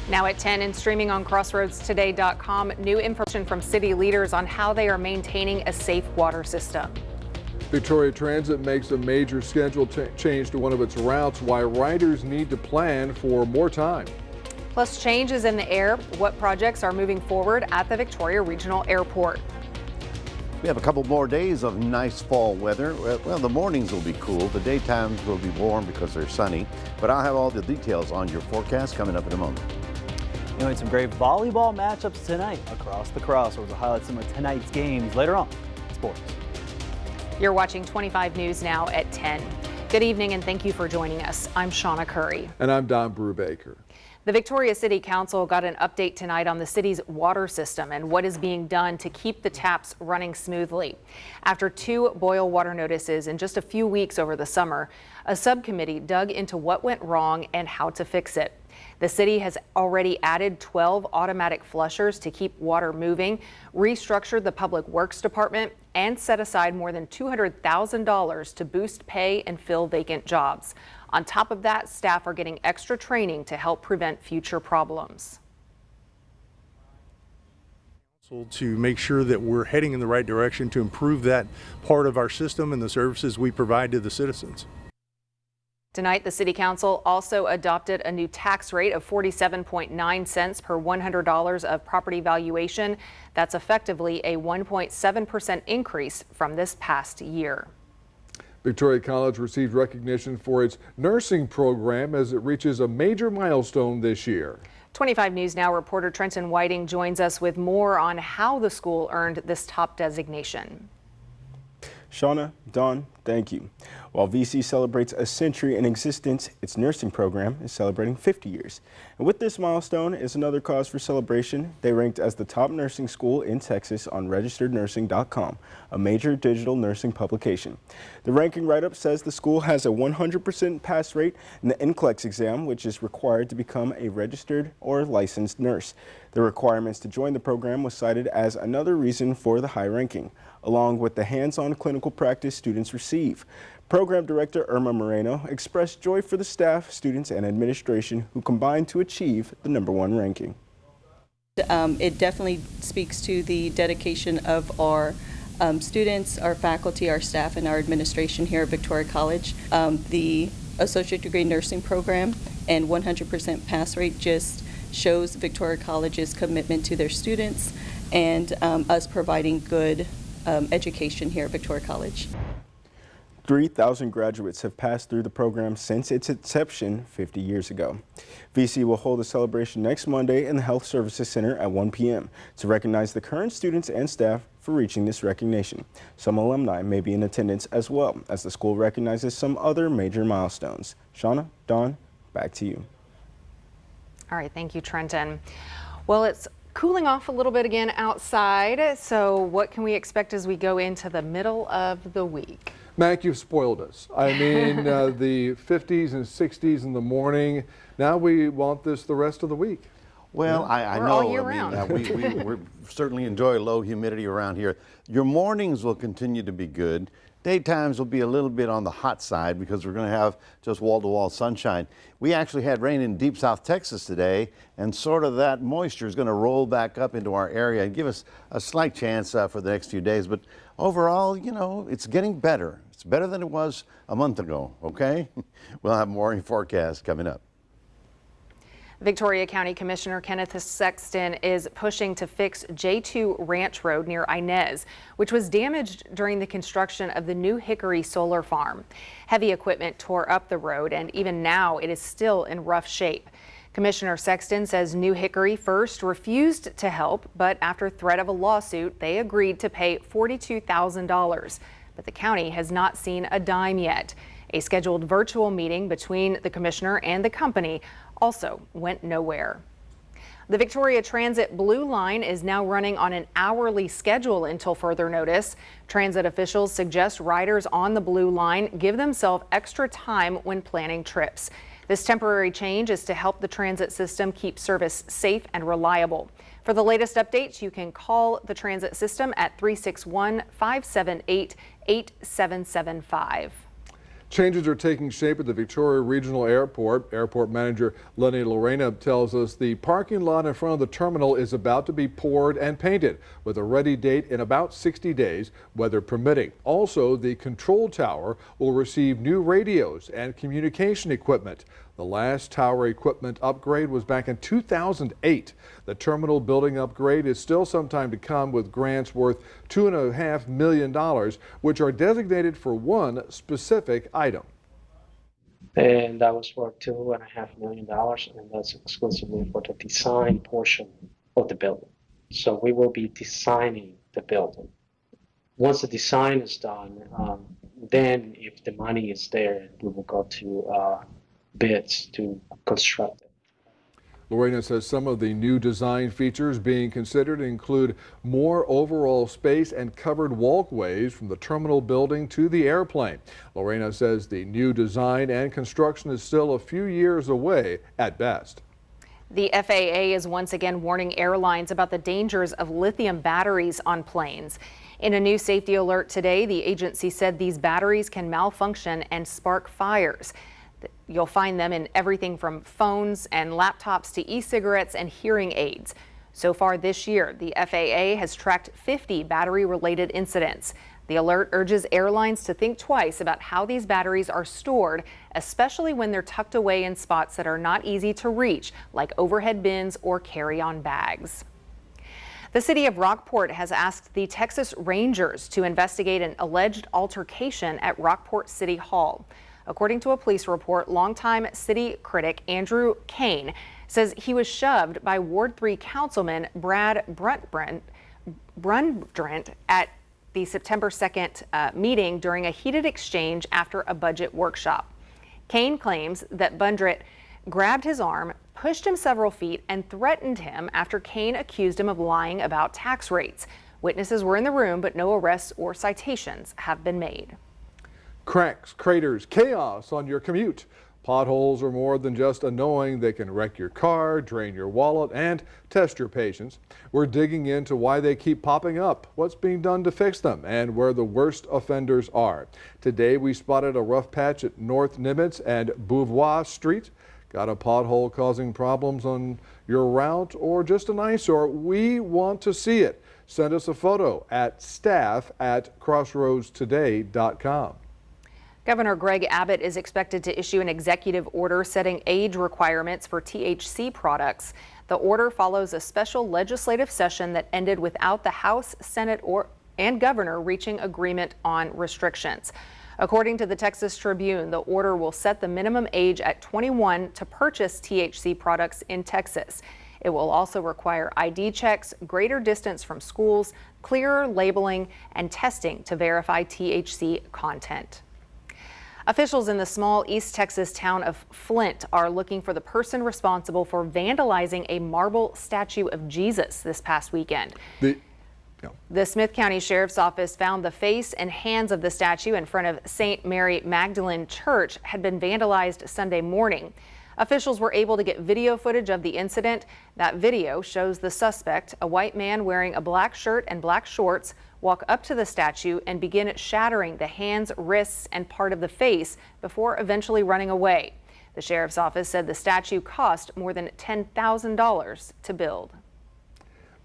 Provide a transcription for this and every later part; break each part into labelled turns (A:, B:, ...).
A: Now at 10 and streaming on crossroadstoday.com, new information from city leaders on how they are maintaining a safe water system.
B: Victoria Transit makes a major schedule change to one of its routes, why riders need to plan for more time.
A: Plus changes in the air, what projects are moving forward at the Victoria Regional Airport.
C: We have a couple more days of nice fall weather. Well, the mornings will be cool. The daytimes will be warm because they're sunny. But I'll have all the details on your forecast coming up in a moment.
D: You know, some great volleyball matchups tonight across the crossroads. We'll highlight some of tonight's games later on in sports.
A: You're watching 25 News now at 10. Good evening and thank you for joining us. I'm Shauna Curry.
B: And I'm Don Brubaker.
A: The Victoria City Council got an update tonight on the city's water system and what is being done to keep the taps running smoothly. After 2 boil water notices in just a few weeks over the summer, a subcommittee dug into what went wrong and how to fix it. The city has already added 12 automatic flushers to keep water moving, restructured the Public Works Department, and set aside more than $200,000 to boost pay and fill vacant jobs. On top of that, staff are getting extra training to help prevent future problems.
E: To make sure that we're heading in the right direction to improve that part of our system and the services we provide to the citizens.
A: Tonight, the City Council also adopted a new tax rate of 47.9 cents per $100 of property valuation. That's effectively a 1.7% increase from this past year.
B: Victoria College received recognition for its nursing program as it reaches a major milestone this year.
A: 25 News Now reporter Trenton Whiting joins us with more on how the school earned this top designation.
F: Shauna, Dawn, thank you. While VC celebrates a century in existence, its nursing program is celebrating 50 years. And with this milestone is another cause for celebration. They ranked as the top nursing school in Texas on registerednursing.com, a major digital nursing publication. The ranking write-up says the school has a 100% pass rate in the NCLEX exam, which is required to become a registered or licensed nurse. The requirements to join the program was cited as another reason for the high ranking, along with the hands-on clinical practice students receive. Program Director Irma Moreno expressed joy for the staff, students, and administration who combined to achieve the #1 ranking.
G: It definitely speaks to the dedication of our students, our faculty, our staff, and our administration here at Victoria College. The Associate Degree Nursing Program and 100% pass rate just shows Victoria College's commitment to their students and us providing good education here at Victoria College.
F: 3,000 graduates have passed through the program since its inception 50 years ago. VC will hold a celebration next Monday in the Health Services Center at 1 p.m. to recognize the current students and staff for reaching this recognition. Some alumni may be in attendance as well as the school recognizes some other major milestones. Shauna, Dawn, back to you.
A: All right, thank you, Trenton. Well, it's cooling off a little bit again outside, so what can we expect as we go into the middle of the week?
B: Mac, you've spoiled us. I mean, the 50s and 60s in the morning. Now we want this the rest of the week.
C: Well, I know.
A: All year round.
C: We certainly enjoy low humidity around here. Your mornings will continue to be good. Daytimes will be a little bit on the hot side because we're going to have just wall-to-wall sunshine. We actually had rain in deep South Texas today, and sort of that moisture is going to roll back up into our area and give us a slight chance for the next few days. But overall, you know, it's getting better. It's better than it was a month ago, okay? We'll have more in forecast coming up.
A: Victoria County Commissioner Kenneth Sexton is pushing to fix J2 Ranch Road near Inez, which was damaged during the construction of the New Hickory solar farm. Heavy equipment tore up the road, and even now it is still in rough shape. Commissioner Sexton says New Hickory first refused to help, but after threat of a lawsuit, they agreed to pay $42,000. But the county has not seen a dime yet. A scheduled virtual meeting between the commissioner and the company also went nowhere. The Victoria Transit Blue Line is now running on an hourly schedule until further notice. Transit officials suggest riders on the Blue Line give themselves extra time when planning trips. This temporary change is to help the transit system keep service safe and reliable. For the latest updates, you can call the transit system at 361-578-8775.
B: Changes are taking shape at the Victoria Regional Airport. Airport manager Lenny Lorena tells us the parking lot in front of the terminal is about to be poured and painted with a ready date in about 60 days, weather permitting. Also, the control tower will receive new radios and communication equipment. The last tower equipment upgrade was back in 2008. The terminal building upgrade is still some time to come, with grants worth $2.5 million, which are designated for one specific item.
H: And that was for $2.5 million, and that's exclusively for the design portion of the building. So we will be designing the building. Once the design is done, then if the money is there, we will go to bids to construct it.
B: Lorena says some of the new design features being considered include more overall space and covered walkways from the terminal building to the airplane. Lorena says the new design and construction is still a few years away at best.
A: The FAA is once again warning airlines about the dangers of lithium batteries on planes. In a new safety alert today, the agency said these batteries can malfunction and spark fires. You'll find them in everything from phones and laptops to e-cigarettes and hearing aids. So far this year, the FAA has tracked 50 battery-related incidents. The alert urges airlines to think twice about how these batteries are stored, especially when they're tucked away in spots that are not easy to reach, like overhead bins or carry-on bags. The city of Rockport has asked the Texas Rangers to investigate an alleged altercation at Rockport City Hall. According to a police report, longtime city critic Andrew Kane says he was shoved by Ward 3 Councilman Brad Brundrent at the September 2nd meeting during a heated exchange after a budget workshop. Kane claims that Brundrent grabbed his arm, pushed him several feet, and threatened him after Kane accused him of lying about tax rates. Witnesses were in the room, but no arrests or citations have been made.
B: Cracks, craters, chaos on your commute. Potholes are more than just annoying. They can wreck your car, drain your wallet, and test your patience. We're digging into why they keep popping up, what's being done to fix them, and where the worst offenders are. Today, we spotted a rough patch at North Nimitz and Beauvoir Street. Got a pothole causing problems on your route or just an eyesore? We want to see it. Send us a photo at staff@crossroadstoday.com.
A: Governor Greg Abbott is expected to issue an executive order setting age requirements for THC products. The order follows a special legislative session that ended without the House, Senate, and governor reaching agreement on restrictions. According to the Texas Tribune, the order will set the minimum age at 21 to purchase THC products in Texas. It will also require ID checks, greater distance from schools, clearer labeling, and testing to verify THC content. Officials in the small East Texas town of Flint are looking for the person responsible for vandalizing a marble statue of Jesus this past weekend. The Smith County Sheriff's Office found the face and hands of the statue in front of St. Mary Magdalene Church had been vandalized Sunday morning. Officials were able to get video footage of the incident. That video shows the suspect, a white man wearing a black shirt and black shorts, walk up to the statue and begin shattering the hands, wrists, and part of the face before eventually running away. The sheriff's office said the statue cost more than $10,000 to build.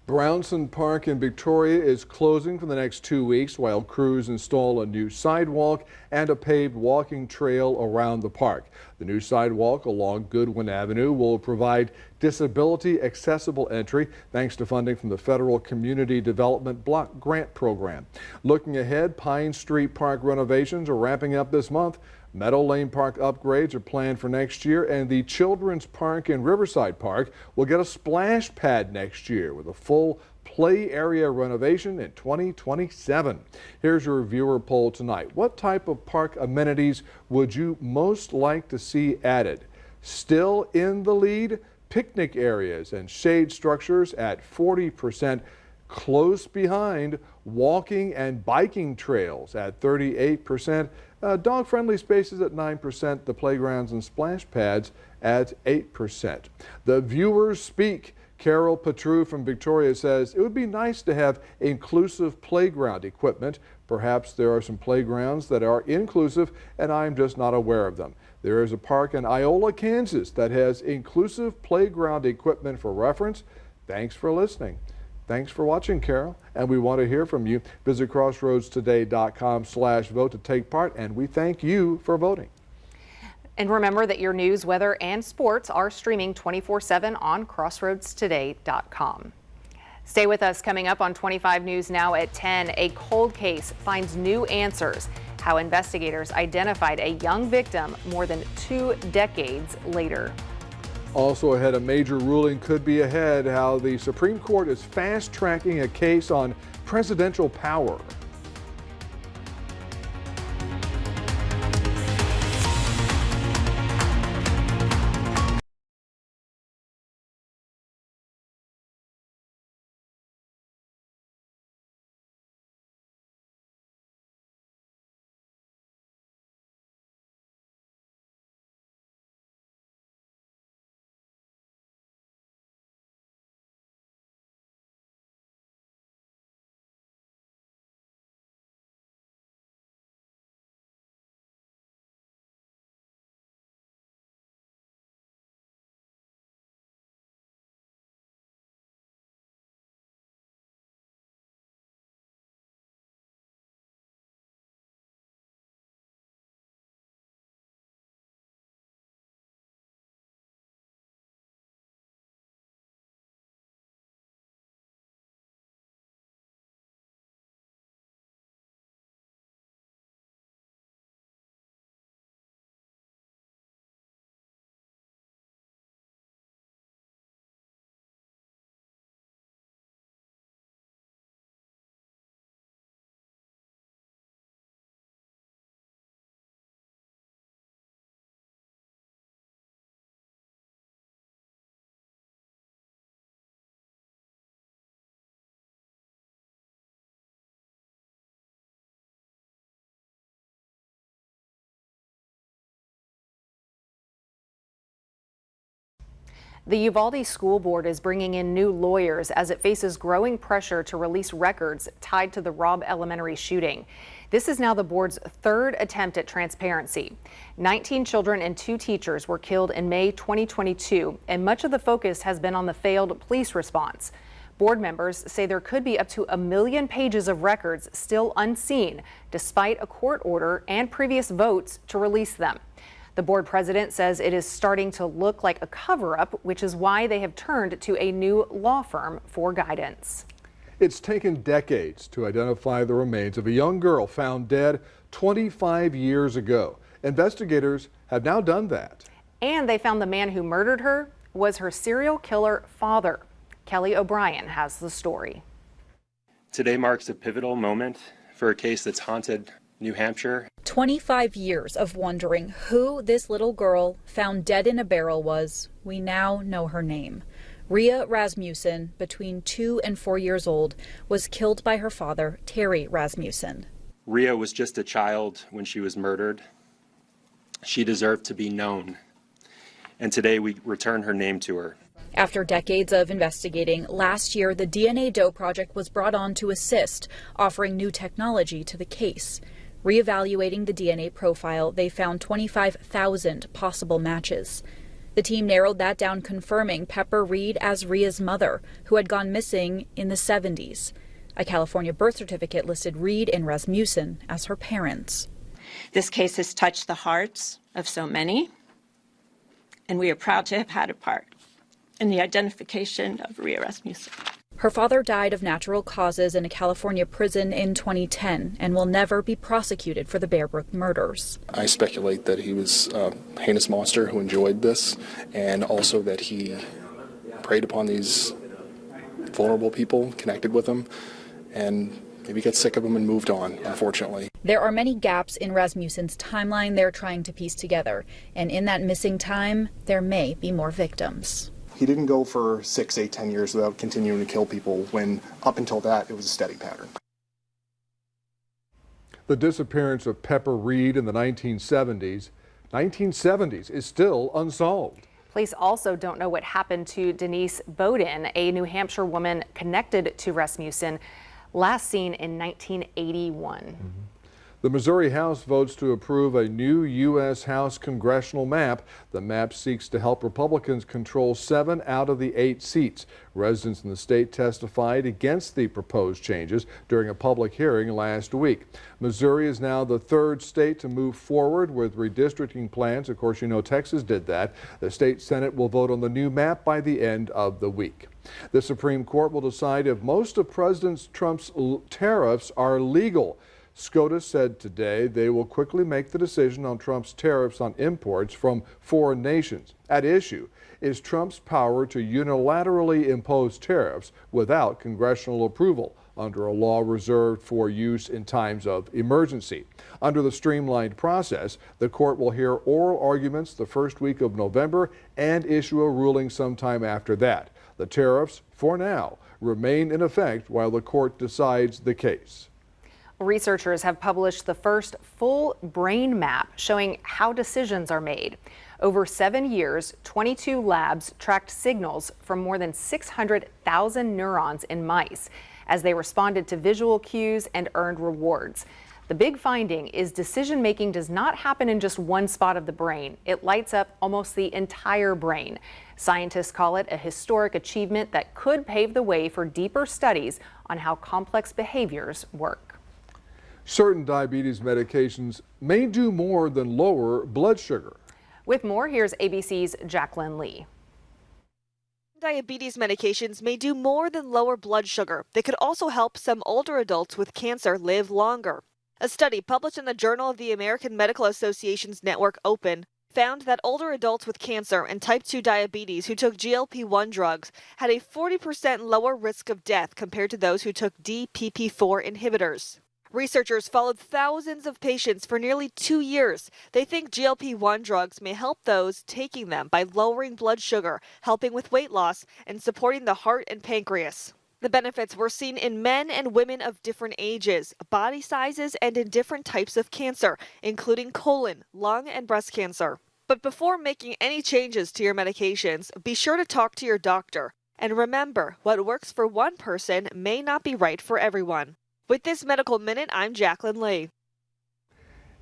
B: Brownson Park in Victoria is closing for the next 2 weeks while crews install a new sidewalk and a paved walking trail around the park. The new sidewalk along Goodwin Avenue will provide disability accessible entry thanks to funding from the Federal Community Development Block Grant Program. Looking ahead, Pine Street Park renovations are wrapping up this month. Meadow Lane Park upgrades are planned for next year, and the Children's Park in Riverside Park will get a splash pad next year with a full play area renovation in 2027. Here's your viewer poll tonight. What type of park amenities would you most like to see added? Still in the lead, picnic areas and shade structures at 40%. Close behind, walking and biking trails at 38%. Dog-friendly spaces at 9%, the playgrounds and splash pads at 8%. The viewers speak. Carol Patru from Victoria says it would be nice to have inclusive playground equipment. Perhaps there are some playgrounds that are inclusive and I'm just not aware of them. There is a park in Iola, Kansas that has inclusive playground equipment for reference. Thanks for listening. Thanks for watching, Carol, and we want to hear from you. Visit crossroadstoday.com/vote to take part, and we thank you for voting.
A: And remember that your news, weather, and sports are streaming 24/7 on crossroadstoday.com. Stay with us. Coming up on 25 News Now at 10, a cold case finds new answers. How investigators identified a young victim more than 2 decades later.
B: Also ahead, a major ruling could be ahead. How the Supreme Court is fast-tracking a case on presidential power.
A: The Uvalde School Board is bringing in new lawyers as it faces growing pressure to release records tied to the Robb Elementary shooting. This is now the board's 3rd attempt at transparency. 19 children and 2 teachers were killed in May 2022, and much of the focus has been on the failed police response. Board members say there could be up to 1 million pages of records still unseen, despite a court order and previous votes to release them. The board president says it is starting to look like a cover-up, which is why they have turned to a new law firm for guidance.
B: It's taken decades to identify the remains of a young girl found dead 25 years ago. Investigators have now done that.
A: And they found the man who murdered her was her serial killer father. Kelly O'Brien has the story.
I: Today marks a pivotal moment for a case that's haunted New Hampshire.
J: 25 years of wondering who this little girl found dead in a barrel was. We now know her name. Rhea Rasmussen, between 2 and 4 years old, was killed by her father, Terry Rasmussen.
I: Rhea was just a child when she was murdered. She deserved to be known. And today we return her name to her.
J: After decades of investigating, last year the DNA Doe Project was brought on to assist, offering new technology to the case. Reevaluating the DNA profile, they found 25,000 possible matches. The team narrowed that down, confirming Pepper Reed as Rhea's mother, who had gone missing in the 70s. A California birth certificate listed Reed and Rasmussen as her parents.
K: This case has touched the hearts of so many, and we are proud to have had a part in the identification of Rhea Rasmussen.
J: Her father died of natural causes in a California prison in 2010 and will never be prosecuted for the Bear Brook murders.
L: I speculate that he was a heinous monster who enjoyed this, and also that he preyed upon these vulnerable people, connected with them, and maybe got sick of them and moved on, unfortunately.
J: There are many gaps in Rasmussen's timeline they're trying to piece together, and in that missing time, there may be more victims.
L: He didn't go for 6, 8, 10 years without continuing to kill people when, up until that, it was a steady pattern.
B: The disappearance of Pepper Reed in the 1970s is still unsolved.
A: Police also don't know what happened to Denise Bowden, a New Hampshire woman connected to Rasmussen, last seen in 1981.
B: The Missouri House votes to approve a new U.S. House congressional map. The map seeks to help Republicans control 7 out of the 8 seats. Residents in the state testified against the proposed changes during a public hearing last week. Missouri is now the 3rd state to move forward with redistricting plans. Of course, you know Texas did that. The state Senate will vote on the new map by the end of the week. The Supreme Court will decide if most of President Trump's tariffs are legal. SCOTUS said today they will quickly make the decision on Trump's tariffs on imports from foreign nations. At issue is Trump's power to unilaterally impose tariffs without congressional approval under a law reserved for use in times of emergency. Under the streamlined process, the court will hear oral arguments the first week of November and issue a ruling sometime after that. The tariffs, for now, remain in effect while the court decides the case.
A: Researchers have published the first full brain map showing how decisions are made. Over 7 years, 22 labs tracked signals from more than 600,000 neurons in mice as they responded to visual cues and earned rewards. The big finding is decision-making does not happen in just one spot of the brain. It lights up almost the entire brain. Scientists call it a historic achievement that could pave the way for deeper studies on how complex behaviors work.
B: Certain diabetes medications may do more than lower blood sugar.
A: With more, here's ABC's Jacqueline Lee.
M: Diabetes medications may do more than lower blood sugar. They could also help some older adults with cancer live longer. A study published in the Journal of the American Medical Association's network Open found that older adults with cancer and type 2 diabetes who took GLP-1 drugs had a 40% lower risk of death compared to those who took DPP-4 inhibitors. Researchers followed thousands of patients for nearly 2 years. They think GLP-1 drugs may help those taking them by lowering blood sugar, helping with weight loss, and supporting the heart and pancreas. The benefits were seen in men and women of different ages, body sizes, and in different types of cancer, including colon, lung, and breast cancer. But before making any changes to your medications, be sure to talk to your doctor. And remember, what works for one person may not be right for everyone. With this Medical Minute, I'm Jacqueline Lee.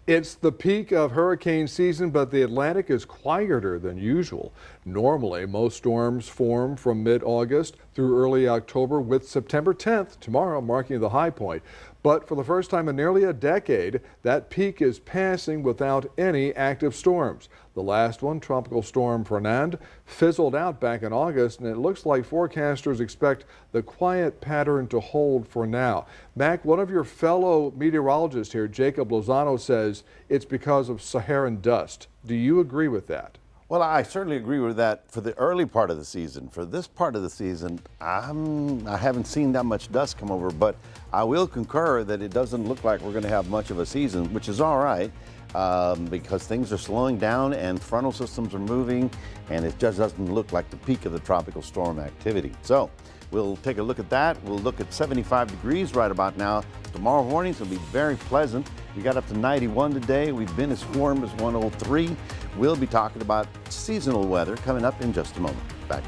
B: It's the peak of hurricane season, but the Atlantic is quieter than usual. Normally, most storms form from mid-August through early October, with September 10th, tomorrow, marking the high point. But for the first time in nearly a decade, that peak is passing without any active storms. The last one, Tropical Storm Fernand, fizzled out back in August, and it looks like forecasters expect the quiet pattern to hold for now. Mac, one of your fellow meteorologists here, Jacob Lozano, says it's because of Saharan dust. Do you agree with that?
C: Well, I certainly agree with that for the early part of the season. For this part of the season, I haven't seen that much dust come over, but I will concur that it doesn't look like we're going to have much of a season, which is all right, because things are slowing down and frontal systems are moving, and it just doesn't look like the peak of the tropical storm activity. So we'll take a look at that. We'll look at 75 degrees right about now. Tomorrow morning, it'll be very pleasant. We got up to 91 today. We've been as warm as 103. We'll be talking about seasonal weather coming up in just a moment. Back.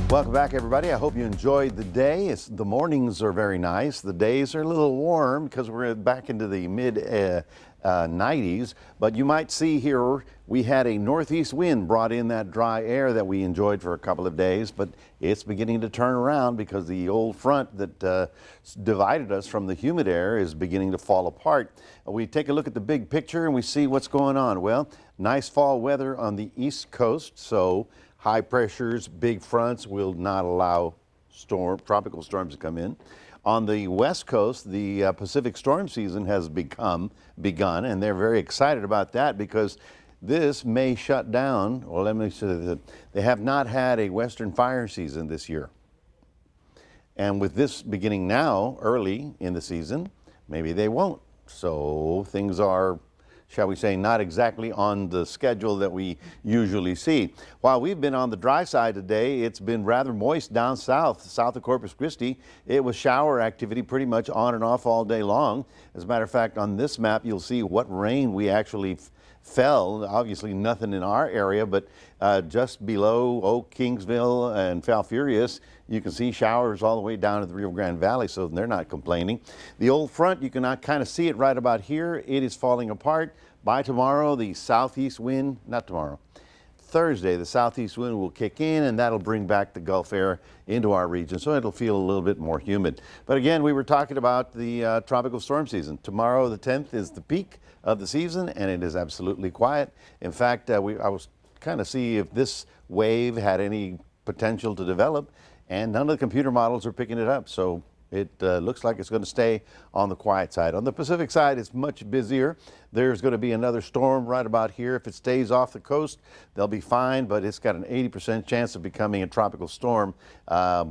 C: Welcome back, everybody. I hope you enjoyed the day. The mornings are very nice. The days are a little warm because we're back into the mid 90s. But you might see here we had a northeast wind brought in that dry air that we enjoyed for a couple of days. But it's beginning to turn around because the old front that divided us from the humid air is beginning to fall apart. We take a look at the big picture and we see what's going on. Well, nice fall weather on the East Coast. So high pressures, big fronts will not allow tropical storms to come in. On the West Coast, the Pacific storm season has begun, and they're very excited about that because this may shut down. Well, let me say that they have not had a western fire season this year. And with this beginning now, early in the season, maybe they won't. So things are, shall we say, not exactly on the schedule that we usually see. While we've been on the dry side today, it's been rather moist down south of Corpus Christi. It was shower activity pretty much on and off all day long. As a matter of fact, on this map, you'll see what rain we actually fell. Obviously nothing in our area, but just below Oak, Kingsville, and Falfurrias, you can see showers all the way down to the Rio Grande Valley, so they're not complaining. The old front, you can kind of see it right about here. It is falling apart. By tomorrow, the southeast wind, not tomorrow, Thursday, the southeast wind will kick in, and that'll bring back the Gulf air into our region, so it'll feel a little bit more humid. But again, we were talking about the tropical storm season. Tomorrow, the 10th, is the peak of the season, and it is absolutely quiet. In fact, I was kind of see if this wave had any potential to develop, and none of the computer models are picking it up. So it looks like it's going to stay on the quiet side. On the Pacific side, it's much busier. There's going to be another storm right about here. If it stays off the coast, they'll be fine, but it's got an 80% chance of becoming a tropical storm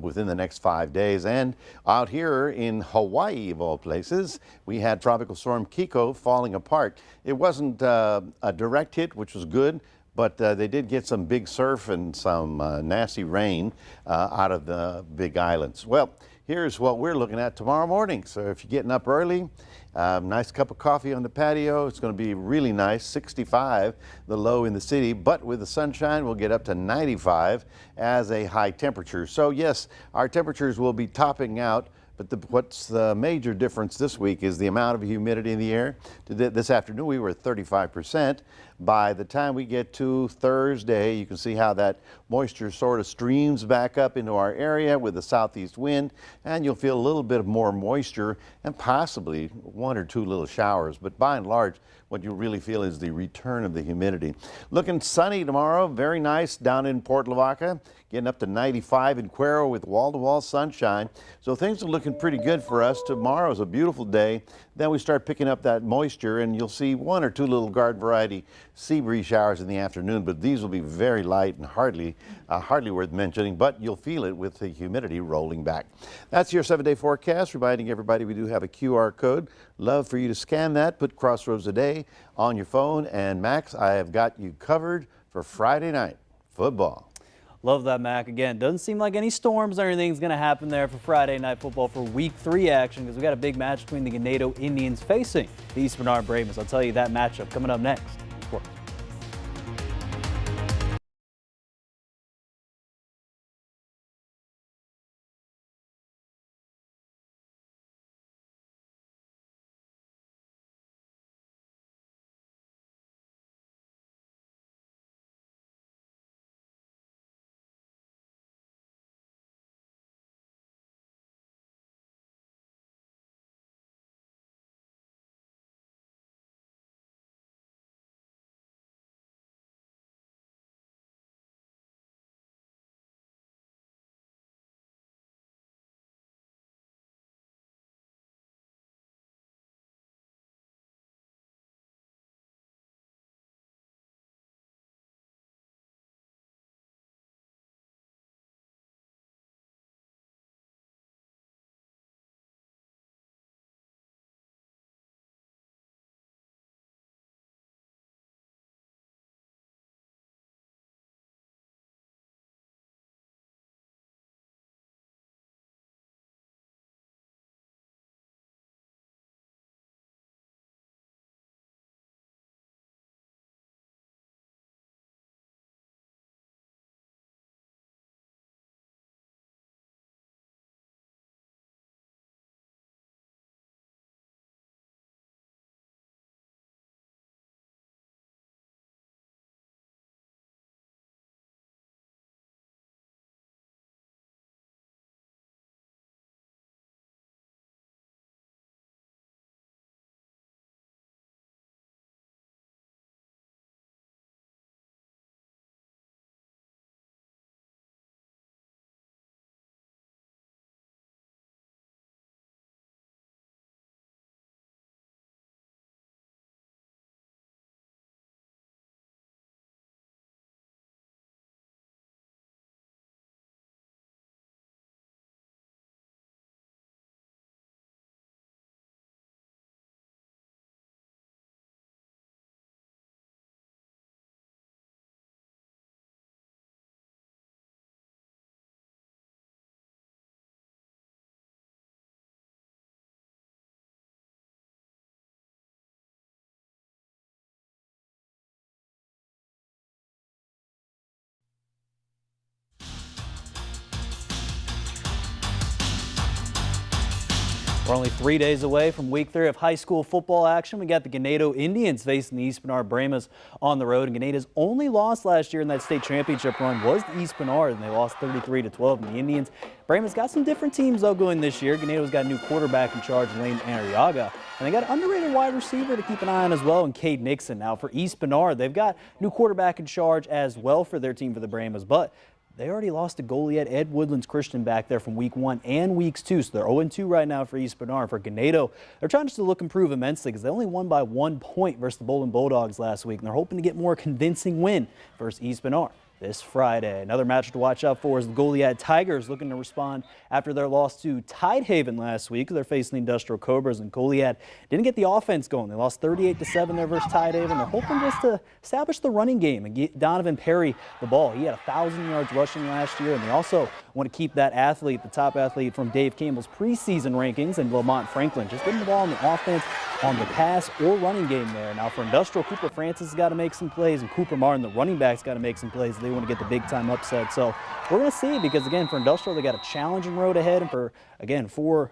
C: within the next 5 days. And out here in Hawaii, of all places, we had Tropical Storm Kiko falling apart. It wasn't a direct hit, which was good, but they did get some big surf and some nasty rain out of the Big Islands. Well, here's what we're looking at tomorrow morning. So if you're getting up early, nice cup of coffee on the patio. It's going to be really nice, 65, the low in the city, but with the sunshine, we'll get up to 95 as a high temperature. So yes, our temperatures will be topping out. But what's the major difference this week is the amount of humidity in the air. This afternoon, we were at 35%. By the time we get to Thursday, you can see how that moisture sort of streams back up into our area with the southeast wind, and you'll feel a little bit of more moisture and possibly 1 or 2 little showers. But by and large, what you really feel is the return of the humidity. Looking sunny tomorrow, very nice down in Port Lavaca, getting up to 95 in Cuero with wall-to-wall sunshine. So things are looking pretty good for us. Tomorrow's a beautiful day. Then we start picking up that moisture, and you'll see 1 or 2 little garden variety sea breeze showers in the afternoon, but these will be very light and hardly worth mentioning, but you'll feel it with the humidity rolling back. That's your 7-day forecast, reminding everybody we do have a QR code. Love for you to scan that, put Crossroads Today on your phone, and Max, I have got you covered for Friday night football.
D: Love that, Mac. Again, doesn't seem like any storms or anything's going to happen there for Friday Night Football for Week 3 action, because we got a big match between the Ganado Indians facing the East Bernard Braves. I'll tell you that matchup coming up next. We're only 3 days away from week 3 of high school football action. We got the Ganado Indians facing the East Bernard Brahmas on the road. And Ganado's only loss last year in that state championship run was the East Bernard, and they lost 33-12. And the Indians, Brahmas got some different teams though going this year. Ganado's got a new quarterback in charge, Lane Arriaga. And they got an underrated wide receiver to keep an eye on as well, and Cade Nixon. Now for East Bernard, they've got new quarterback in charge as well for their team for the Brahmas, but they already lost to Goliad Ed Woodlands Christian back there from week 1 and weeks 2. So they're 0-2 right now for East Bernard. For Ganado, they're trying just to look improve immensely because they only won by 1 point versus the Bowling Bulldogs last week. And they're hoping to get more convincing win versus East Bernard this Friday. Another match to watch out for is the Goliad Tigers looking to respond after their loss to Tidehaven last week. They're facing the Industrial Cobras, and Goliad didn't get the offense going. They lost 38-7 there versus Tidehaven. They're hoping just to establish the running game and get Donovan Perry the ball. He had 1,000 yards rushing last year, and they also want to keep that athlete, the top athlete from Dave Campbell's preseason rankings, and Lamont Franklin. Just getting the ball on the offense, on the pass or running game there. Now for Industrial, Cooper Francis has got to make some plays, and Cooper Martin, the running back's got to make some plays. They want to get the big time upset. So we're going to see, because again, for Industrial, they got a challenging road ahead, and for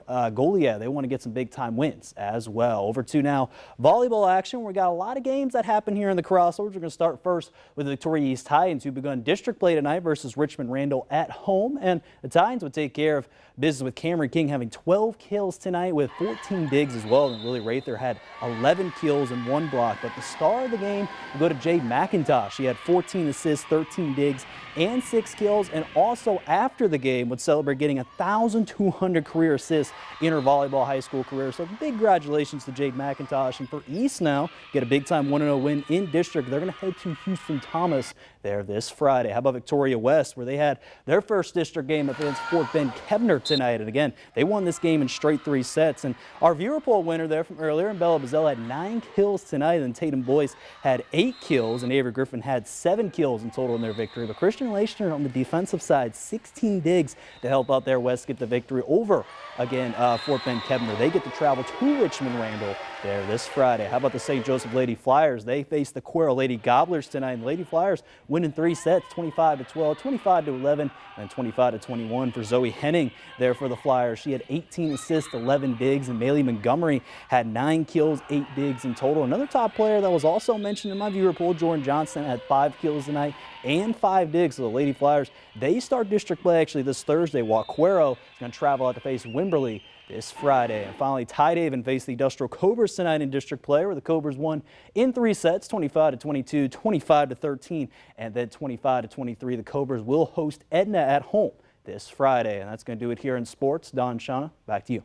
D: Goliad, they want to get some big time wins as well. Over to now volleyball action. We got a lot of games that happen here in the crossovers. We're going to start first with the Victoria East Titans, who begun district play tonight versus Richmond Randall at home, and the Titans would take care of business with Cameron King having 12 kills tonight with 14 digs as well. And Lily Rather had 11 kills and 1 block. But the star of the game will go to Jade McIntosh. She had 14 assists, 13 digs, and 6 kills. And also after the game would celebrate getting 1,200 career assists in her volleyball high school career. So big congratulations to Jade McIntosh. And for East now, get a big time 1-0 win in district. They're going to head to Houston Thomas there this Friday. How about Victoria West, where they had their first district game against Fort Bend Kebner tonight. And again, they won this game in straight 3 sets. And our viewer poll winner there from earlier, and Bella Bazell, had 9 kills tonight, and Tatum Boyce had 8 kills, and Avery Griffin had 7 kills in total in their victory. But Christian Leishner on the defensive side, 16 digs to help out their West get the victory over, again, Fort Bend Kebner. They get to travel to Richmond Randall there this Friday. How about the St. Joseph Lady Flyers? They face the Cuero Lady Gobblers tonight. And Lady Flyers winning 3 sets, 25-12, 25-11, and 25-21 for Zoe Henning there for the Flyers. She had 18 assists, 11 digs, and Maylee Montgomery had 9 kills, 8 digs in total. Another top player that was also mentioned in my viewer poll, Jordan Johnson, had 5 kills tonight and 5 digs. So the Lady Flyers, they start district play actually this Thursday, while Cuero is going to travel out to face Wimberley this Friday. And finally, Tidehaven faced the Industrial Cobras tonight in district play, where the Cobras won in 3 sets, 25-22, 25-13, and then 25-23. The Cobras will host Edna at home this Friday. And that's going to do it here in sports. Don, Shauna, back to you.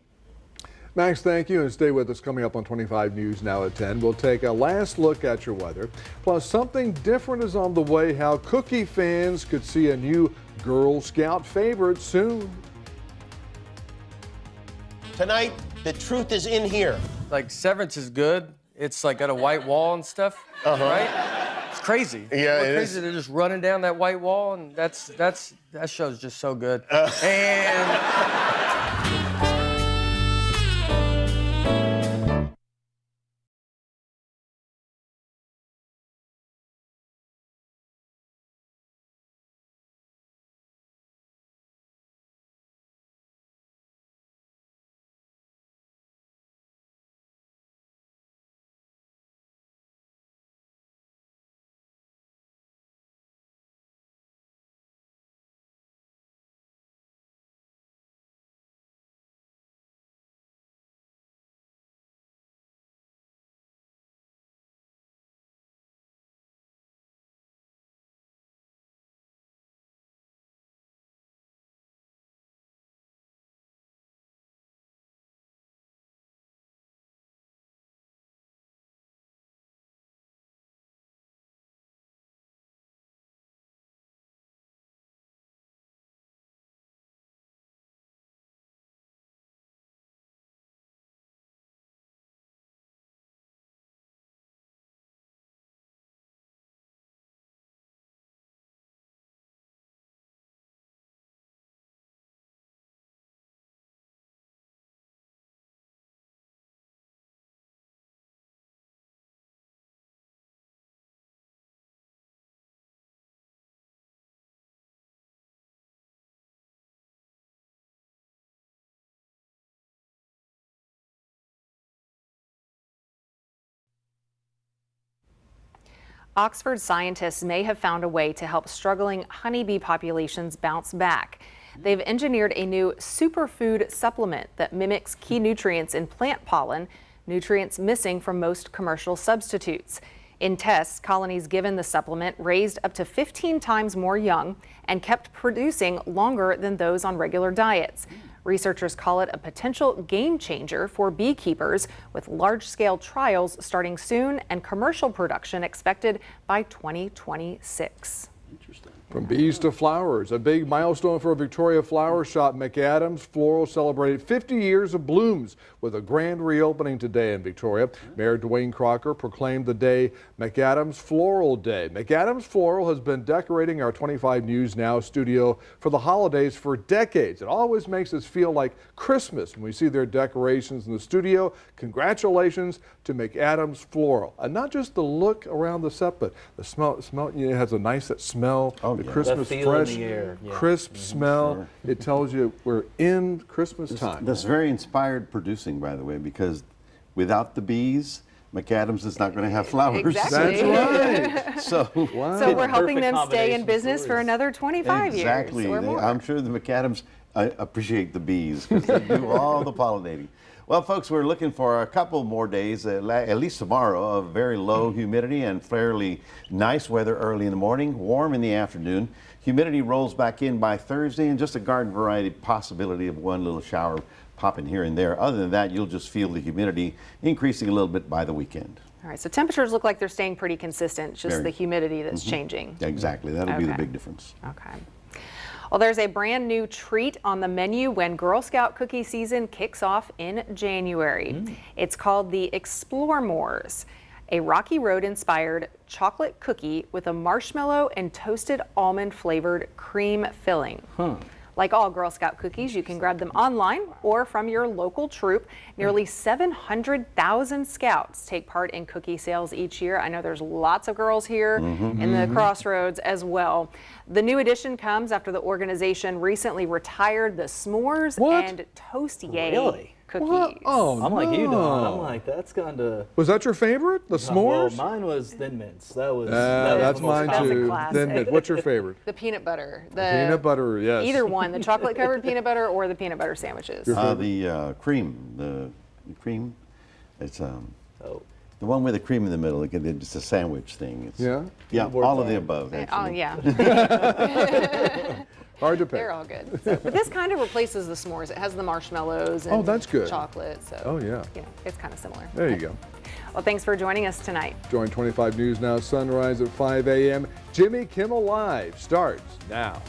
B: Max, thank you, and stay with us. Coming up on 25 News now at 10. We'll take a last look at your weather. Plus, something different is on the way, how Cookie fans could see a new Girl Scout favorite soon.
N: Tonight, the truth is in here.
O: Like, Severance is good. It's like got a white wall and stuff, right? It's crazy.
N: Yeah, it
O: crazy.
N: is.
O: They're just running down that white wall, and that show's just so good. And
A: Oxford scientists may have found a way to help struggling honeybee populations bounce back. They've engineered a new superfood supplement that mimics key nutrients in plant pollen, nutrients missing from most commercial substitutes. In tests, colonies given the supplement raised up to 15 times more young and kept producing longer than those on regular diets. Researchers call it a potential game changer for beekeepers, with large-scale trials starting soon and commercial production expected by 2026.
C: Interesting.
B: From bees to flowers, a big milestone for Victoria Flower Shop. McAdams Floral celebrated 50 years of blooms with a grand reopening today in Victoria. Mayor Dwayne Crocker proclaimed the day McAdams Floral Day. McAdams Floral has been decorating our 25 News Now studio for the holidays for decades. It always makes us feel like Christmas when we see their decorations in the studio. Congratulations to McAdams Floral. And not just the look around the set, but the smell, it has a nice smell. The Christmas fresh, crisp smell. It tells you we're in Christmas time.
C: That's very inspired producing, by the way, because without the bees, McAdams is not going to have flowers.
A: Exactly.
B: That's right.
C: So
A: we're helping them stay in business for another 25
C: exactly.
A: years or more.
C: I'm sure the McAdams appreciate the bees because they do all the pollinating. Well, folks, we're looking for a couple more days, at least tomorrow, of very low humidity and fairly nice weather early in the morning, warm in the afternoon. Humidity rolls back in by Thursday, and just a garden variety possibility of one little shower popping here and there. Other than that, you'll just feel the humidity increasing a little bit by the weekend.
A: All right, so temperatures look like they're staying pretty consistent, just the humidity that's changing.
C: Exactly, that'll be the big difference.
A: Okay. Well, there's a brand new treat on the menu when Girl Scout cookie season kicks off in January. It's called the Explore Moors, a Rocky Road inspired chocolate cookie with a marshmallow and toasted almond flavored cream filling. Like all Girl Scout cookies, you can grab them online or from your local troop. Nearly 700,000 Scouts take part in cookie sales each year. I know there's lots of girls here in the Crossroads as well. The new addition comes after the organization recently retired the S'mores and Toast Yay cookies.
B: What? Oh,
D: I'm like you, Don. I'm like, that's gone to...
B: Was that your favorite? The s'mores?
D: Well, mine was Thin Mints. That was
B: that's
D: the most
B: mine too.
A: classic.
B: Thin Mint. What's your favorite?
A: The peanut butter.
B: Peanut butter, yes.
A: Either one, the chocolate covered peanut butter or the peanut butter sandwiches.
C: The cream, it's the one with the cream in the middle. It's a sandwich thing. It's, yeah, all of the above. Actually.
A: Oh, yeah.
B: Hard to pick.
A: They're all good. So, but this kind of replaces the s'mores. It has the marshmallows and
B: that's good.
A: chocolate. So, you know, it's kind of similar.
B: There you go.
A: Well, thanks for joining us tonight.
B: Join 25 News Now sunrise at 5 a.m. Jimmy Kimmel Live starts now.